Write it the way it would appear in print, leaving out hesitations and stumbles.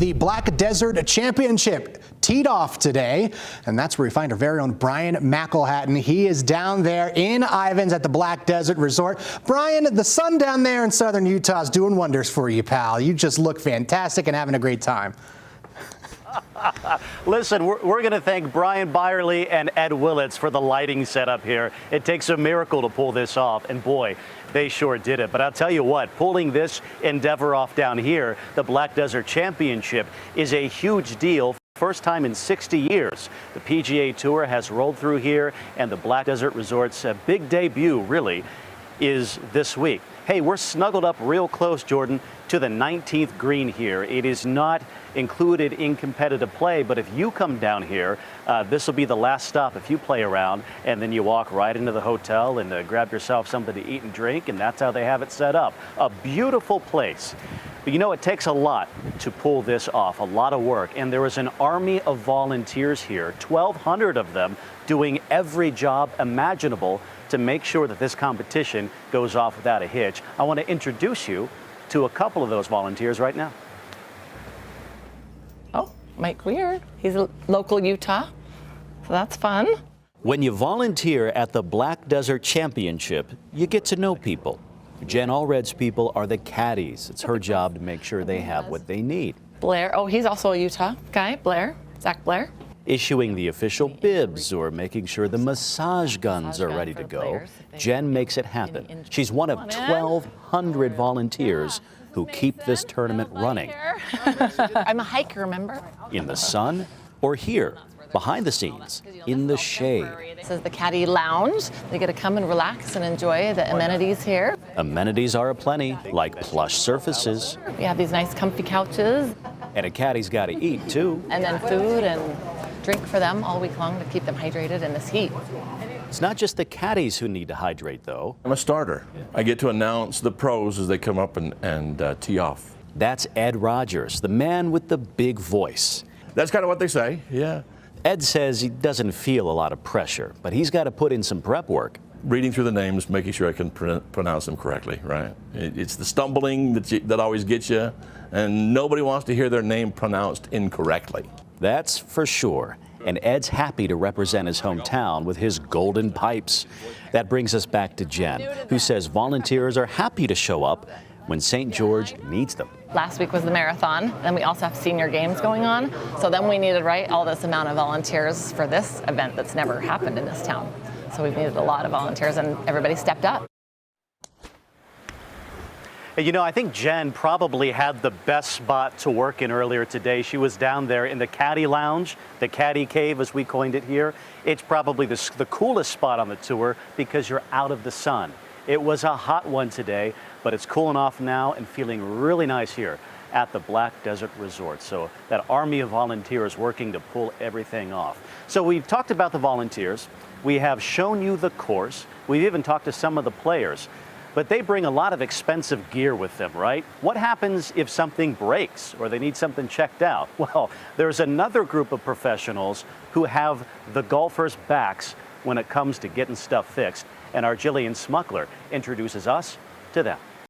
the Black Desert Championship teed off today, and that's where we find our very own Brien Mcelhatten. He is down there in Ivins at the Black Desert Resort. Brien, the sun down there in southern Utah is doing wonders for you, pal. You just look fantastic and having a great time. Listen, we're going to thank Brian Byerly and Ed Willits for the lighting setup here. It takes a miracle to pull this off, and boy, they sure did it. But I'll tell you what, pulling this endeavor off down here, the Black Desert Championship, is a huge deal. First time in 60 years. The PGA Tour has rolled through here, and the Black Desert Resort's big debut, really, is this week. Hey, we're snuggled up real close, Jordan, to the 19th green here. It is not included in competitive play, but if you come down here, this will be the last stop if you play around, and then you walk right into the hotel and grab yourself something to eat and drink, and that's how they have it set up. A beautiful place. But you know, it takes a lot to pull this off, a lot of work, and there is an army of volunteers here, 1,200 of them, doing every job imaginable to make sure that this competition goes off without a hitch. I want to introduce you to a couple of those volunteers right now. Oh, Mike Weir. He's a local Utah, so that's fun. When you volunteer at the Black Desert Championship, you get to know people. Jen Allred's people are the caddies. It's her job to make sure they have what they need. Blair, oh, he's also a Utah guy, Blair, Zach Blair. Issuing the official bibs or making sure the massage guns are ready to go. Jen makes it happen. She's one of 1,200 volunteers who keep this tournament running. I'm a hiker, remember? In the sun or here, behind the scenes, in the shade. This is the Caddy Lounge. They get to come and relax and enjoy the amenities here. Amenities are aplenty, like plush surfaces. We have these nice comfy couches. And a caddy's got to eat, too. And then food and drink for them all week long to keep them hydrated in this heat. It's not just the caddies who need to hydrate, though. I'm a starter. I get to announce the pros as they come up and tee off. That's Ed Rogers, the man with the big voice. That's kind of what they say, yeah. Ed says he doesn't feel a lot of pressure, but he's got to put in some prep work. Reading through the names, making sure I can pronounce them correctly, right? It's the stumbling that always gets you, and nobody wants to hear their name pronounced incorrectly. That's for sure. And Ed's happy to represent his hometown with his golden pipes. That brings us back to Jen, who says volunteers are happy to show up when St. George needs them. Last week was the marathon, then we also have senior games going on. So then we needed, all this amount of volunteers for this event that's never happened in this town. So we've needed a lot of volunteers, and everybody stepped up. You know, I think Jen probably had the best spot to work in earlier today. She was down there in the Caddy Lounge, the Caddy Cave as we coined it here. It's probably the coolest spot on the tour because you're out of the sun. It was a hot one today, but it's cooling off now and feeling really nice here at the Black Desert Resort. So that army of volunteers working to pull everything off. So we've talked about the volunteers. We have shown you the course. We've even talked to some of the players. But they bring a lot of expensive gear with them, right? What happens if something breaks or they need something checked out? Well, there's another group of professionals who have the golfers' backs when it comes to getting stuff fixed. And our Jillian Smuckler introduces us to them.